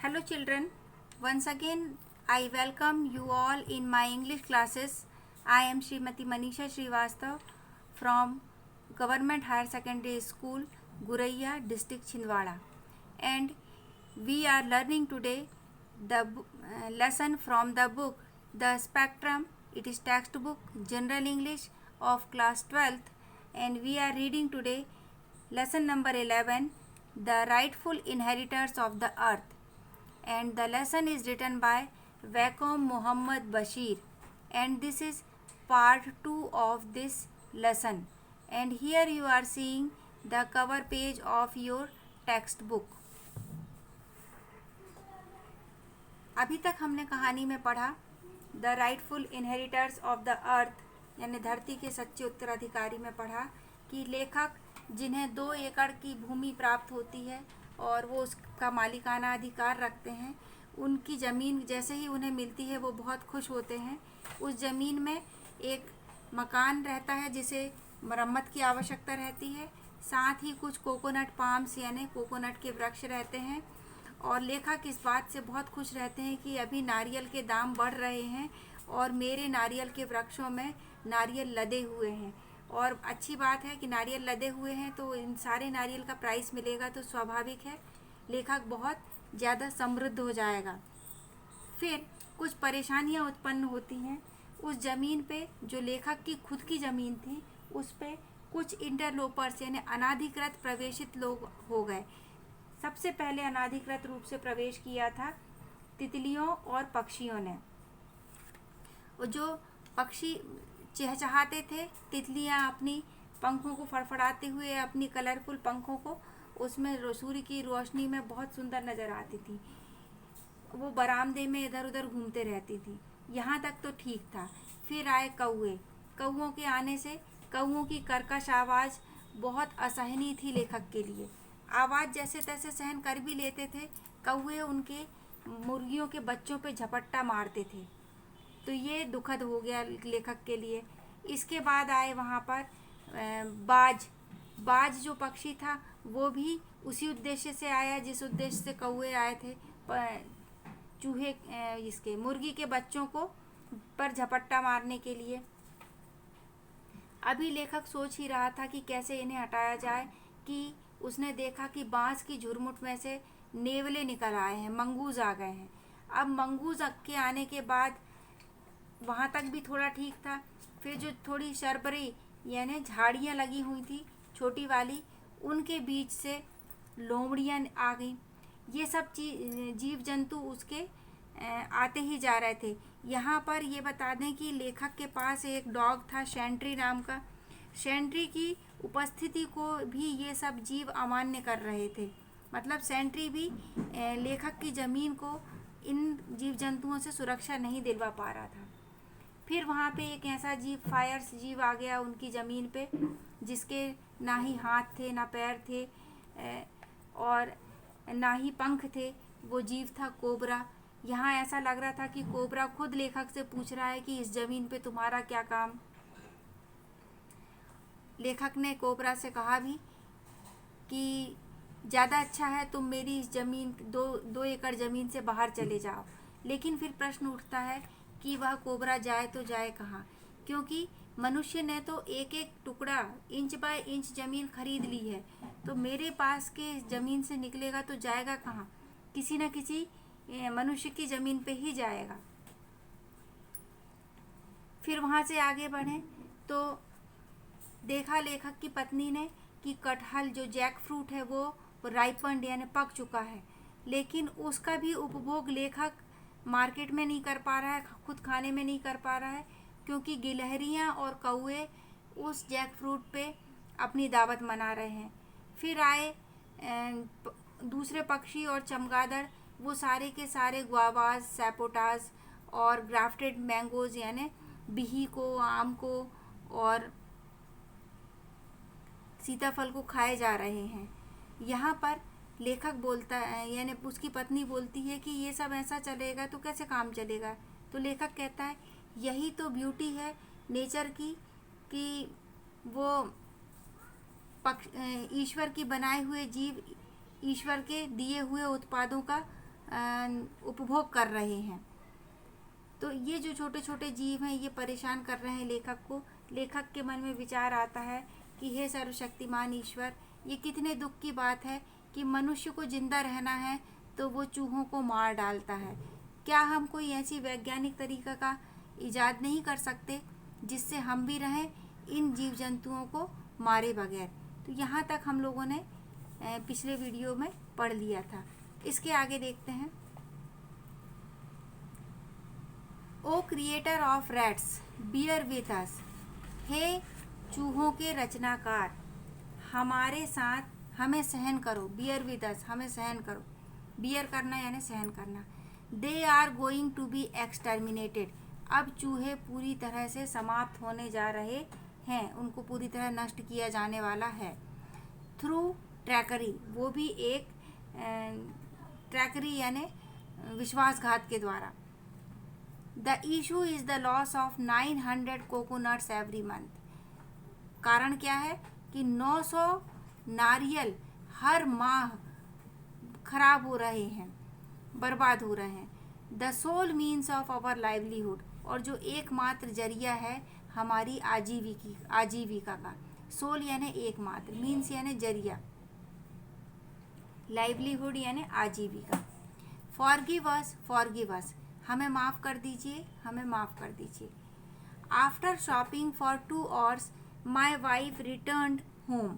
Hello children, once again I welcome you all in my English classes. I am Srimati Manisha Srivastav from Government Higher Secondary School, Guraiya, District Chhindwara, and we are learning today the lesson from the book The Spectrum. It is textbook General English of class 12th, and we are reading today lesson number 11, The Rightful Inheritors of the Earth, and the lesson is written by Waqom Muhammad Bashir, and this is part 2 of this lesson. And here you are seeing the cover page of your textbook. अभी तक हमने कहानी में पढ़ा the rightful inheritors of the अर्थ यानी धरती के सच्चे उत्तराधिकारी में पढ़ा कि लेखक जिन्हें 2 एकड़ की भूमि प्राप्त होती है और वो उसका मालिकाना अधिकार रखते हैं, उनकी ज़मीन जैसे ही उन्हें मिलती है वो बहुत खुश होते हैं। उस ज़मीन में एक मकान रहता है जिसे मरम्मत की आवश्यकता रहती है, साथ ही कुछ कोकोनट पाम्स यानी कोकोनट के वृक्ष रहते हैं। और लेखक इस बात से बहुत खुश रहते हैं कि अभी नारियल के दाम बढ़ रहे हैं और मेरे नारियल के वृक्षों में नारियल लदे हुए हैं, और अच्छी बात है कि नारियल लदे हुए हैं तो इन सारे नारियल का प्राइस मिलेगा, तो स्वाभाविक है लेखक बहुत ज़्यादा समृद्ध हो जाएगा। फिर कुछ परेशानियां उत्पन्न होती हैं। उस ज़मीन पे जो लेखक की खुद की ज़मीन थी उस पे कुछ इंटरलोपर्स यानी अनाधिकृत प्रवेशित लोग हो गए। सबसे पहले अनाधिकृत रूप से प्रवेश किया था तितलियों और पक्षियों ने। जो पक्षी चहचहाते थे, तितलियां अपनी पंखों को फड़फड़ाते हुए अपनी कलरफुल पंखों को उसमें सूर्य की रोशनी में बहुत सुंदर नज़र आती थी। वो बरामदे में इधर उधर घूमते रहती थी। यहाँ तक तो ठीक था। फिर आए कौवे। कौवों के आने से कौवों की कर्कश आवाज़ बहुत असहनीय थी लेखक के लिए। आवाज़ जैसे तैसे सहन कर भी लेते थे। कौवे उनके मुर्गियों के बच्चों पे झपट्टा मारते थे, तो ये दुखद हो गया लेखक के लिए। इसके बाद आए वहाँ पर बाज जो पक्षी था वो भी उसी उद्देश्य से आया जिस उद्देश्य से कौवे आए थे, चूहे इसके मुर्गी के बच्चों को पर झपट्टा मारने के लिए। अभी लेखक सोच ही रहा था कि कैसे इन्हें हटाया जाए कि उसने देखा कि बांस की झुरमुट में से नेवले निकल आए हैं, मंगूज आ गए हैं। अब मंगूज के आने के बाद वहाँ तक भी थोड़ा ठीक था। फिर जो थोड़ी शरबरी यानी झाड़ियाँ लगी हुई थी छोटी वाली, उनके बीच से लोमड़ियाँ आ गई। ये सब जीव जंतु उसके आते ही जा रहे थे। यहाँ पर ये बता दें कि लेखक के पास एक डॉग था शेंट्री नाम का। शेंट्री की उपस्थिति को भी ये सब जीव अमान्य कर रहे थे। मतलब सेंट्री भी लेखक की ज़मीन को इन जीव जंतुओं से सुरक्षा नहीं दिलवा पा रहा था। फिर वहाँ पे एक ऐसा जीव फायर्स जीव आ गया उनकी ज़मीन पे, जिसके ना ही हाथ थे ना पैर थे और ना ही पंख थे। वो जीव था कोबरा। यहाँ ऐसा लग रहा था कि कोबरा खुद लेखक से पूछ रहा है कि इस ज़मीन पे तुम्हारा क्या काम। लेखक ने कोबरा से कहा भी कि ज़्यादा अच्छा है तुम मेरी इस ज़मीन 2 एकड़ ज़मीन से बाहर चले जाओ। लेकिन फिर प्रश्न उठता है कि वह कोबरा जाए तो जाए कहाँ, क्योंकि मनुष्य ने तो एक एक टुकड़ा इंच बाय इंच ज़मीन खरीद ली है, तो मेरे पास के ज़मीन से निकलेगा तो जाएगा कहाँ? किसी न किसी मनुष्य की ज़मीन पे ही जाएगा। फिर वहाँ से आगे बढ़ें तो देखा लेखक की पत्नी ने कि कटहल जो जैक फ्रूट है वो राइपन्ड यानी पक चुका है, लेकिन उसका भी उपभोग लेखक मार्केट में नहीं कर पा रहा है, खुद खाने में नहीं कर पा रहा है, क्योंकि गिलहरियाँ और कौवे उस जैक फ्रूट पे अपनी दावत मना रहे हैं। फिर आए दूसरे पक्षी और चमगादड़। वो सारे के सारे गुआवाज, सैपोटास और ग्राफ्टेड मैंगोज यानी बिही को, आम को और सीताफल को खाए जा रहे हैं। यहाँ पर लेखक बोलता है यानी उसकी पत्नी बोलती है कि ये सब ऐसा चलेगा तो कैसे काम चलेगा। तो लेखक कहता है यही तो ब्यूटी है नेचर की कि वो ईश्वर की बनाए हुए जीव ईश्वर के दिए हुए उत्पादों का उपभोग कर रहे हैं। तो ये जो छोटे छोटे जीव हैं ये परेशान कर रहे हैं लेखक को। लेखक के मन में विचार आता है कि हे सर्वशक्तिमान ईश्वर, ये कितने दुख की बात है कि मनुष्य को जिंदा रहना है तो वो चूहों को मार डालता है। क्या हम कोई ऐसी वैज्ञानिक तरीका का इजाद नहीं कर सकते जिससे हम भी रहें इन जीव जंतुओं को मारे बगैर। तो यहाँ तक हम लोगों ने पिछले वीडियो में पढ़ लिया था। इसके आगे देखते हैं। O creator of rats bear with us, हे चूहों के रचनाकार, हमारे साथ हमें सहन करो। बियर विद अस, हमें सहन करो। बियर करना यानी सहन करना। They are going to be exterminated, अब चूहे पूरी तरह से समाप्त होने जा रहे हैं, उनको पूरी तरह नष्ट किया जाने वाला है। थ्रू ट्रैकरी, वो भी एक ट्रैकरी यानी विश्वासघात के द्वारा। The issue is the loss of 900 coconuts every month, कारण क्या है कि 900 नारियल हर माह खराब हो रहे हैं, बर्बाद हो रहे हैं। The sole means of our livelihood, और जो एकमात्र जरिया है हमारी आजीविका का। सोल यानी एकमात्र, मीन्स यानी जरिया, लाइवलीहुड यानी आजीविका। फॉरगिव अस, हमें माफ़ कर दीजिए, हमें माफ़ कर दीजिए। After shopping for 2 hours my wife returned home,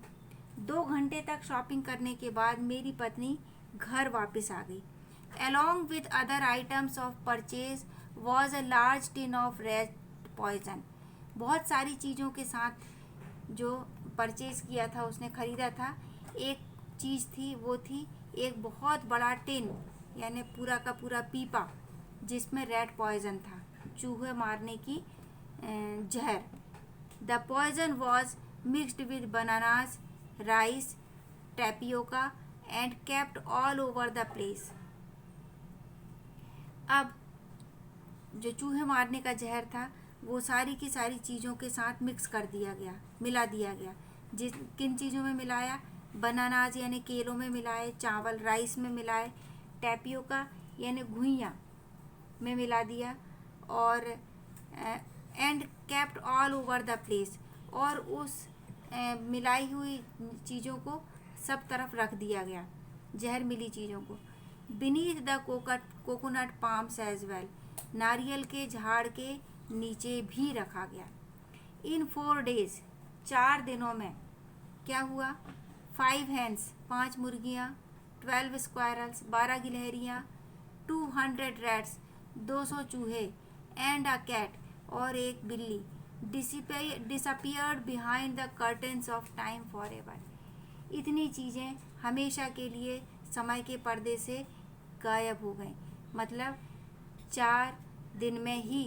2 घंटे तक शॉपिंग करने के बाद मेरी पत्नी घर वापस आ गई। Along with other items of purchase was a large tin of rat poison, बहुत सारी चीज़ों के साथ जो परचेज किया था, उसने ख़रीदा था, एक चीज़ थी, वो थी एक बहुत बड़ा टिन यानी पूरा का पूरा पीपा जिसमें रैट पॉइजन था, चूहे मारने की जहर। The poison was mixed with bananas, rice, tapioca and kept all over the place. अब जो चूहे मारने का जहर था वो सारी की सारी चीज़ों के साथ मिक्स कर दिया गया, मिला दिया गया। किन चीज़ों में मिलाया? बनानाज यानी केलों में मिलाए, चावल राइस में मिलाए, टैपियोका यानी घुइयाँ में मिला दिया, और and kept all over the place, और उस मिलाई हुई चीज़ों को सब तरफ रख दिया गया, जहर मिली चीज़ों को। Beneath the coconut palms as well, नारियल के झाड़ के नीचे भी रखा गया। इन 4 days, 4 दिनों में क्या हुआ? 5 hens, 5 मुर्गियाँ, 12 squirrels, 12 गिलहरियाँ, 200 rats, 200 चूहे, एंड अ कैट, और एक बिल्ली, disappeared behind the curtains of time forever, इतनी चीज़ें हमेशा के लिए समय के पर्दे से गायब हो गई। मतलब 4 दिन में ही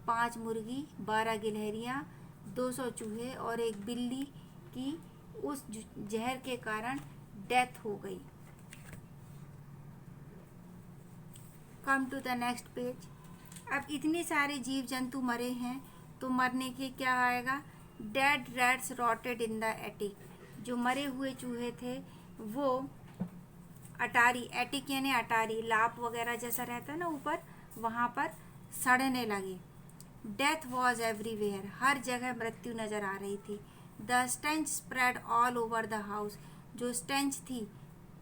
5 मुर्गी, 12 गिलहरियाँ, 200 चूहे और एक बिल्ली की उस जहर के कारण डेथ हो गई। Come to the next page. अब इतने सारे जीव जंतु मरे हैं तो मरने के क्या आएगा? Dead rats rotted in the attic, जो मरे हुए चूहे थे वो अटारी, एटिक यानी अटारी, लाप वगैरह जैसा रहता है ना ऊपर, वहाँ पर सड़ने लगे। डेथ वॉज एवरीवेयर, हर जगह मृत्यु नज़र आ रही थी। The stench spread all over the house, जो स्टेंच थी,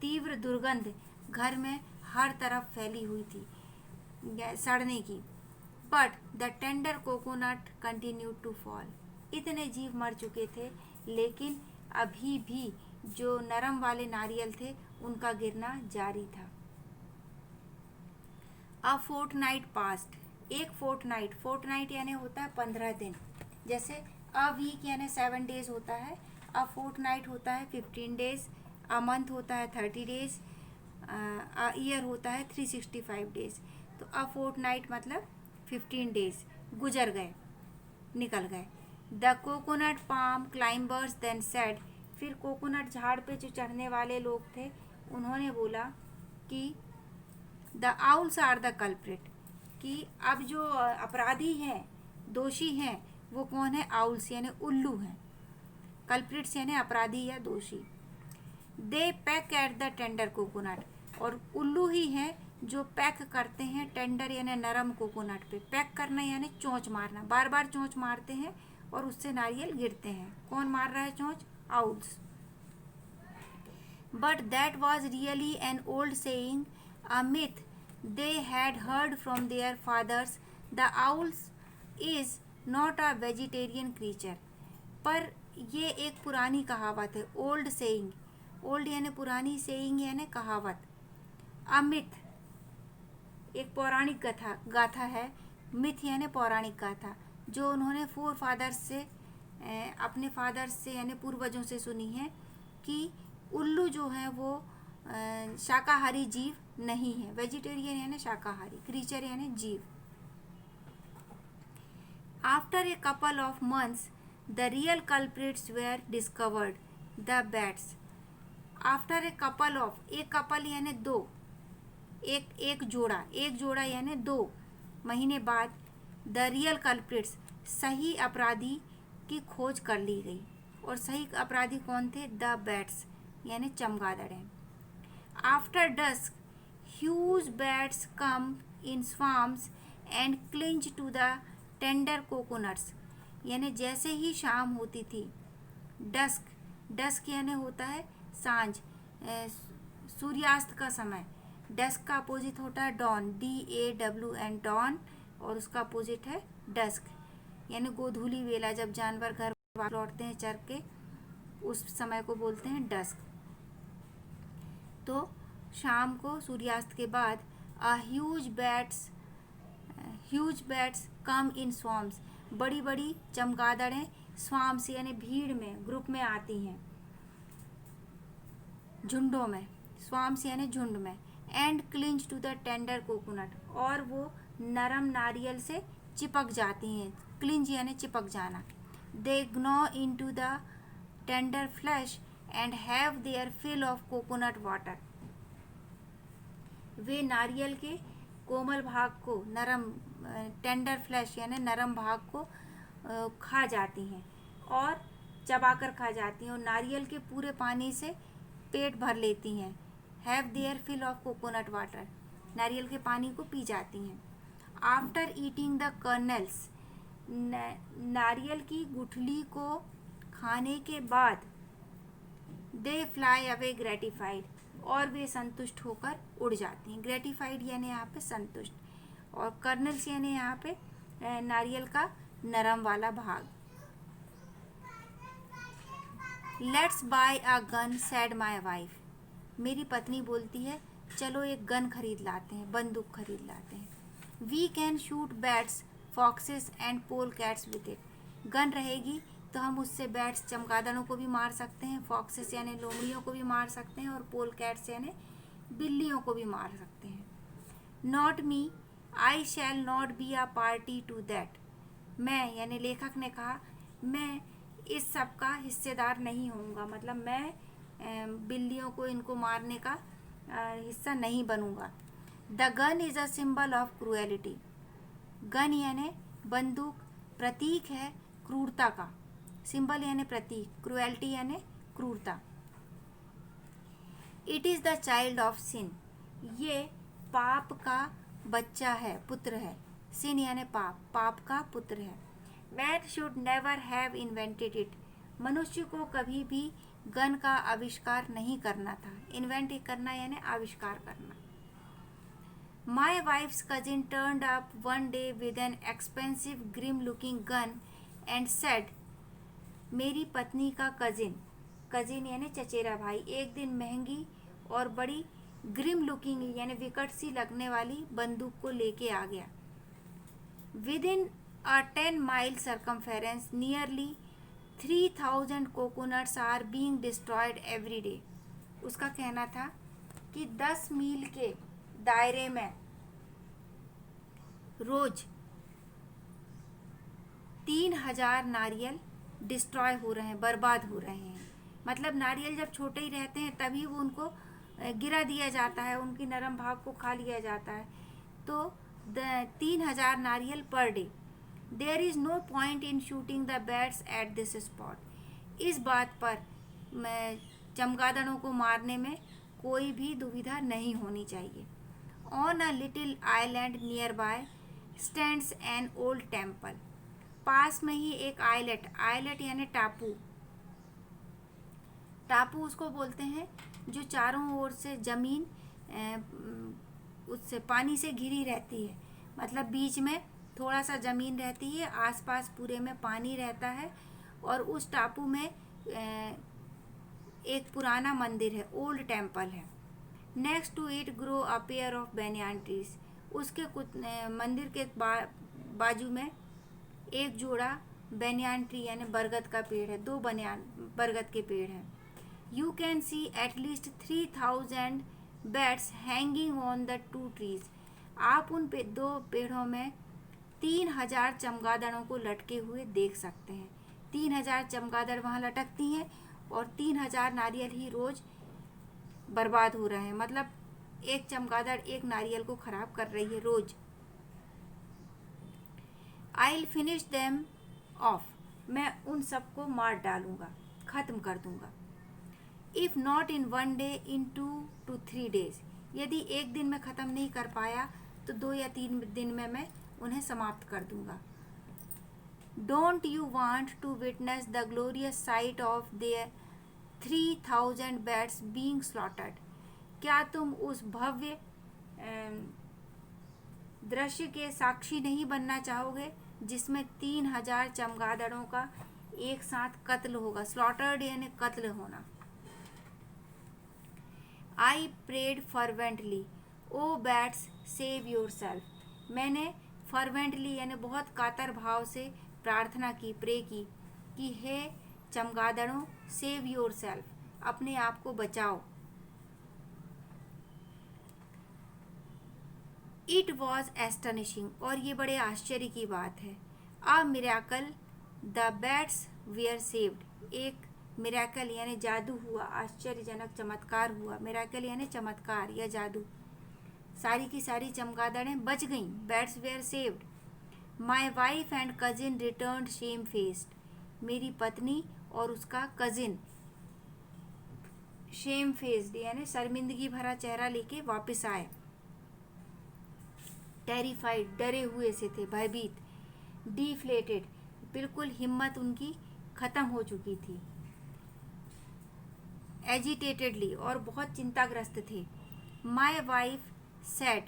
तीव्र दुर्गंध घर में हर तरफ फैली हुई थी सड़ने की। But the tender coconut continue to fall, इतने जीव मर चुके थे लेकिन अभी भी जो नरम वाले नारियल थे उनका गिरना जारी था। अ फोर्टनाइट पास्ट, एक फोर्टनाइट यानी होता है 15 दिन। जैसे अ वीक यानी 7 days होता है, अ फोर्टनाइट होता है 15 days, अ मंथ होता है 30 days, अ ईयर होता है 365 days। तो अ फोर्टनाइट मतलब 15 days गुजर गए, निकल गए। The coconut palm climbers then said, फिर कोकोनट झाड़ पे जो चढ़ने वाले लोग थे उन्होंने बोला कि the owls are the culprit, कि अब जो अपराधी हैं, दोषी हैं, वो कौन है? आउल्स यानी उल्लू हैं, कल्प्रिट्स यानी अपराधी या दोषी। They peck at the tender coconut, और उल्लू ही हैं जो पैक करते हैं टेंडर यानी नरम कोकोनट पे। पैक करना यानी चोंच मारना, बार बार चोंच मारते हैं और उससे नारियल गिरते हैं। कौन मार रहा है चोंच? Owls. But that was really an old saying, a myth they had heard from their fathers. The owls is not a vegetarian creature. पर ये एक पुरानी कहावत है, ओल्ड सेइंग। ओल्ड यानी पुरानी, सेइंग यानी कहावत। अमिथ एक पौराणिक गाथा है। मिथ यानी पौराणिक गाथा, जो उन्होंने फोर फादर्स से, अपने फादर्स से यानी पूर्वजों से सुनी है कि उल्लू जो है वो शाकाहारी जीव नहीं है। वेजिटेरियन यानी शाकाहारी, क्रीचर यानी जीव। After a couple of months the real culprits were discovered, the bats. After a couple of, एक कपल यानी दो, एक जोड़ा यानी 2 महीने बाद द रियल कल्प्रिट्स, सही अपराधी की खोज कर ली गई। और सही अपराधी कौन थे? द बैट्स यानी चमगादड़ हैं। After dusk huge bats come in swarms and clinch to the tender coconuts, यानी जैसे ही शाम होती थी, डस्क यानी होता है सांझ, सूर्यास्त का समय। डस्क का अपोजिट होता है डॉन, DAWN डॉन, और उसका अपोजिट है डस्क यानी गोधूली वेला, जब जानवर घर लौटते हैं चर के, उस समय को बोलते हैं डस्क। तो शाम को सूर्यास्त के बाद huge bats come in swarms, बड़ी बड़ी चमगादड़ें स्वाम्स यानी भीड़ में, ग्रुप में आती हैं, झुंडों में। स्वाम्स यानी झुंड में। And clinch to the tender coconut, और वो नरम नारियल से चिपक जाती हैं। क्लिंच यानी चिपक जाना। They gnaw into the tender flesh and have their fill of coconut water. वे नारियल के कोमल भाग को, नरम टेंडर फ्लैश यानी नरम भाग को खा जाती हैं और चबाकर खा जाती हैं, और नारियल के पूरे पानी से पेट भर लेती हैं। Have their fill of coconut water, नारियल के पानी को पी जाती हैं। आफ्टर ईटिंग द कर्नल्स, नारियल की गुठली को खाने के बाद दे फ्लाई अवे ग्रेटिफाइड, और वे संतुष्ट होकर उड़ जाती हैं। ग्रेटिफाइड यानी यहाँ पे संतुष्ट, और कर्नल्स यानी यहाँ पे नारियल का नरम वाला भाग। Let's buy a gun said my wife, मेरी पत्नी बोलती है चलो एक गन खरीद लाते हैं, बंदूक खरीद लाते हैं। We can shoot bats, foxes and pole cats with it, gun रहेगी तो हम उससे बैट्स, चमगादड़ों को भी मार सकते हैं, फॉक्सेस यानी लोमड़ियों को भी मार सकते हैं, और पोल कैट्स यानी बिल्लियों को भी मार सकते हैं। Not me, I shall not be a party to that, मैं यानी लेखक ने कहा मैं इस सब का हिस्सेदार नहीं होऊंगा, मतलब मैं बिल्लियों को, इनको मारने का हिस्सा नहीं बनूंगा। The gun is a symbol of cruelty, gun यानी बंदूक प्रतीक है क्रूरता का, सिंबल यानी प्रतीक, क्रूएलिटी यानी क्रूरता। It is the child of sin, ये पाप का बच्चा है, पुत्र है। सिन यानी पाप, पाप का पुत्र है। Man should never have invented it, मनुष्य को कभी भी गन का आविष्कार नहीं करना था। इन्वेंट करना यानी आविष्कार करना। My wife's cousin turned up one day with an expensive grim looking gun and said, मेरी पत्नी का कजिन यानी चचेरा भाई, एक दिन महंगी और बड़ी ग्रिम लुकिंग यानी विकट सी लगने वाली बंदूक को लेके आ गया। With in a 10 mile circumference nearly 3000 coconuts are being destroyed every day, उसका कहना था कि 10 मील के दायरे में रोज 3000 नारियल डिस्ट्रॉय हो रहे हैं, बर्बाद हो रहे हैं। मतलब नारियल जब छोटे ही रहते हैं तभी वो उनको गिरा दिया जाता है, उनकी नरम भाग को खा लिया जाता है। तो 3000 नारियल per day. There is no point in shooting the bats at this spot, इस बात पर चमगादड़ों को मारने में कोई भी दुविधा नहीं होनी चाहिए। On a little island nearby stands an old temple. पास में ही एक आइलैट यानी टापू, टापू उसको बोलते हैं जो चारों ओर से ज़मीन उससे पानी से घिरी रहती है, मतलब बीच में थोड़ा सा ज़मीन रहती है, आसपास पूरे में पानी रहता है। और उस टापू में एक पुराना मंदिर है, ओल्ड टेम्पल है। Next to it grow a pair of banyan trees. उसके कुछ मंदिर के बाजू में एक जोड़ा बैनियान ट्री यानी बरगद का पेड़ है, दो बरगद के पेड़ हैं। You can see at least 3000 bats hanging on the two trees. आप उन दो पेड़ों में 3000 चमगादड़ों को लटके हुए देख सकते हैं। 3000 चमगादड़ वहाँ लटकती हैं और 3000 नारियल ही रोज बर्बाद हो रहे हैं, मतलब एक चमगादड़ एक नारियल को खराब कर रही है रोज। I'll finish them off। मैं उन सबको मार डालूंगा, खत्म कर दूंगा। If not in 1 day, in 2 to 3 days। यदि एक दिन में ख़त्म नहीं कर पाया तो 2 या 3 दिन में मैं उन्हें समाप्त कर दूंगा। Don't you want to witness the glorious sight of their 3000 bats being slaughtered? क्या तुम उस भव्य दृश्य के साक्षी नहीं बनना चाहोगे जिसमें 3000 चमगादड़ों का एक साथ कत्ल होगा? स्लॉटर्ड यानी कत्ल होना। I prayed fervently, O bats, save yourself। मैंने fervently यानी बहुत कातर भाव से प्रार्थना की, प्रे की कि हे चमगादड़ों, सेव योर सेल्फ, अपने आप को बचाओ। इट वॉज एस्टनिशिंग, और ये बड़े आश्चर्य की बात है। A miracle, the bats were saved. एक मिरेकल यानी जादू हुआ, आश्चर्यजनक चमत्कार हुआ। मिरेकल यानी चमत्कार या जादू। सारी की सारी चमगादड़ें बच गईं। Bats were saved. My wife and cousin return shamefaced. मेरी पत्नी और उसका कजिन शेम फेस्ड यानी शर्मिंदगी भरा चेहरा लेके वापस आए। टेरिफाइड, डरे हुए से थे, भयभीत। डिफ्लेटेड, बिल्कुल हिम्मत उनकी खत्म हो चुकी थी। एजिटेटेडली, और बहुत चिंताग्रस्त थे। माई वाइफ सेड,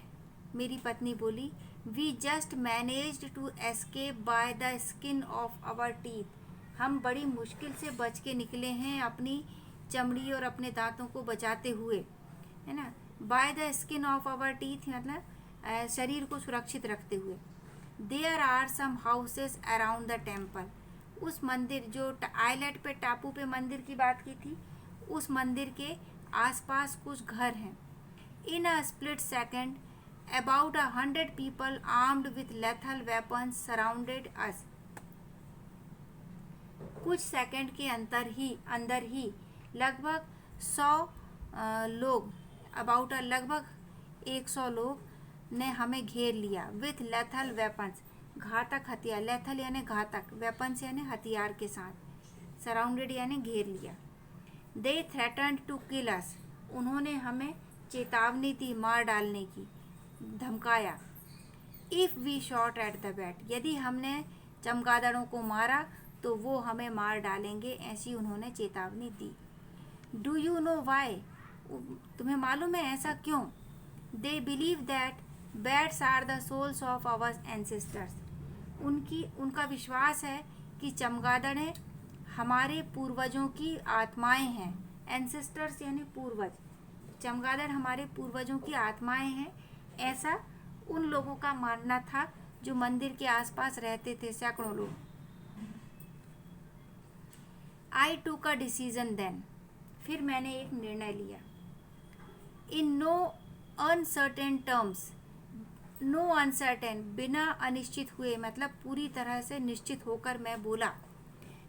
मेरी पत्नी बोली, we just managed to escape by the skin of our teeth. हम बड़ी मुश्किल से बच के निकले हैं अपनी चमड़ी और अपने दांतों को बचाते हुए, है ना। By the skin of our teeth मतलब शरीर को सुरक्षित रखते हुए। There are some houses around the temple. उस मंदिर जो आइलैंड पे, टापू पे मंदिर की बात की थी, उस मंदिर के आसपास कुछ घर हैं। In a split second about 100 people armed with lethal weapons surrounded us। कुछ सेकंड के अंदर ही लगभग 100 लोग, लगभग 100 लोग ने हमें घेर लिया। विथ लेथल वेपन्स, घातक हथियार। लेथल यानी घातक, वेपन्स यानी हथियार के साथ। सराउंडेड यानी घेर लिया। They threatened to kill us. उन्होंने हमें चेतावनी दी मार डालने की, धमकाया। If we shot at the bat, यदि हमने चमगादड़ों को मारा तो वो हमें मार डालेंगे, ऐसी उन्होंने चेतावनी दी। डू यू नो वाई, तुम्हें मालूम है ऐसा क्यों? They believe that bats are the souls of our ancestors. उनका विश्वास है कि चमगादड़ें हमारे पूर्वजों की आत्माएं हैं। एंसेस्टर्स यानी पूर्वज। चमगादड़ हमारे पूर्वजों की आत्माएं हैं, ऐसा उन लोगों का मानना था जो मंदिर के आसपास रहते थे, सैकड़ों लोग। आई टूक अ डिसीजन देन, फिर मैंने एक निर्णय लिया। In no uncertain terms, no uncertain बिना अनिश्चित हुए, मतलब पूरी तरह से निश्चित होकर मैं बोला।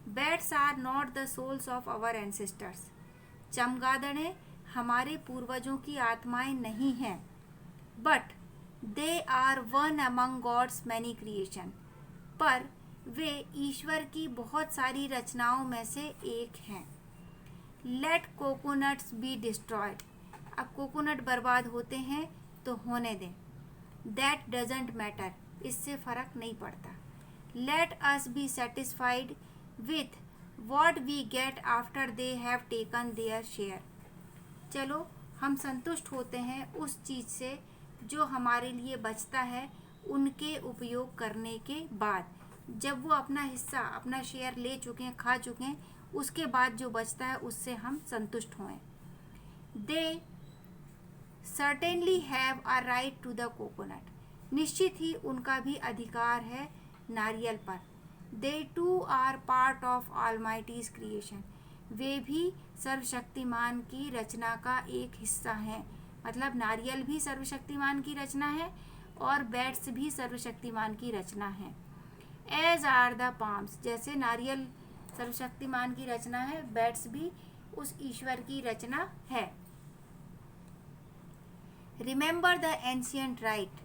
Bats are not the souls of our ancestors. चमगादड़ें हमारे पूर्वजों की आत्माएं नहीं हैं, but they are one among god's many creation, पर वे ईश्वर की बहुत सारी रचनाओं में से एक हैं। लेट कोकोनट्स बी डिस्ट्रॉयड, अब कोकोनट बर्बाद होते हैं तो होने दें, दैट डजेंट मैटर, इससे फ़र्क नहीं पड़ता। Let us be satisfied with what we get after they have taken their share, चलो हम संतुष्ट होते हैं उस चीज़ से जो हमारे लिए बचता है उनके उपयोग करने के बाद। जब वो अपना हिस्सा, अपना शेयर ले चुके हैं, खा चुके हैं, उसके बाद जो बचता है उससे हम संतुष्ट हों। They certainly have a right to the coconut, निश्चित ही उनका भी अधिकार है नारियल पर। They too are part of almighty's creation, वे भी सर्वशक्तिमान की रचना का एक हिस्सा हैं। मतलब नारियल भी सर्वशक्तिमान की रचना है और बैट्स भी सर्वशक्तिमान की रचना है। एज आर द पाम्स, जैसे नारियल सर्वशक्तिमान की रचना है, बैट्स भी उस ईश्वर की रचना है। Remember the ancient right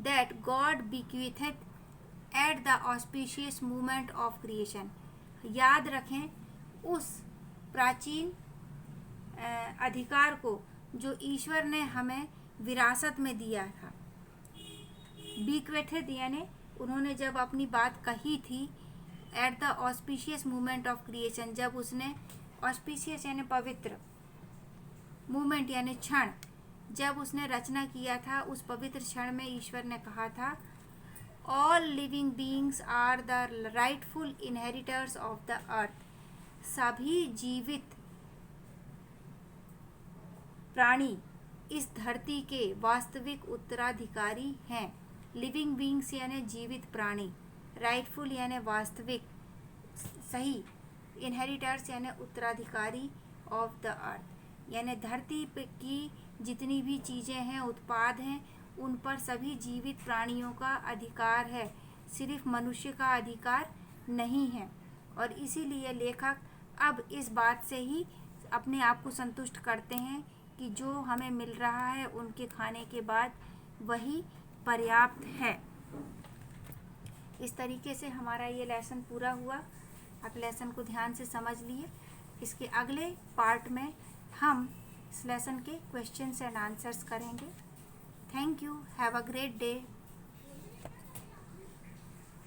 that God bequeathed at the auspicious movement of creation, याद रखें उस प्राचीन अधिकार को जो ईश्वर ने हमें विरासत में दिया था। bequeathed यानी उन्होंने जब अपनी बात कही थी, at the auspicious movement of creation, जब उसने ऑस्पिशियस यानी पवित्र, मूवमेंट यानी क्षण, जब उसने रचना किया था, उस पवित्र क्षण में ईश्वर ने कहा था, all living beings are the rightful inheritors of the earth, सभी जीवित प्राणी इस धरती के वास्तविक उत्तराधिकारी हैं। लिविंग बीइंग्स यानी जीवित प्राणी, राइटफुल यानी वास्तविक, सही, इनहेरिटर्स यानी उत्तराधिकारी ऑफ द अर्थ, यानी धरती की जितनी भी चीज़ें हैं, उत्पाद हैं, उन पर सभी जीवित प्राणियों का अधिकार है, सिर्फ मनुष्य का अधिकार नहीं है। और इसीलिए लेखक अब इस बात से ही अपने आप को संतुष्ट करते हैं कि जो हमें मिल रहा है उनके खाने के बाद वही पर्याप्त है। इस तरीके से हमारा ये लेसन पूरा हुआ। आप लेसन को ध्यान से समझ लिए। इसके अगले पार्ट में हम इस लेसन के क्वेश्चंस एंड आंसर्स करेंगे। Thank you, have a great day.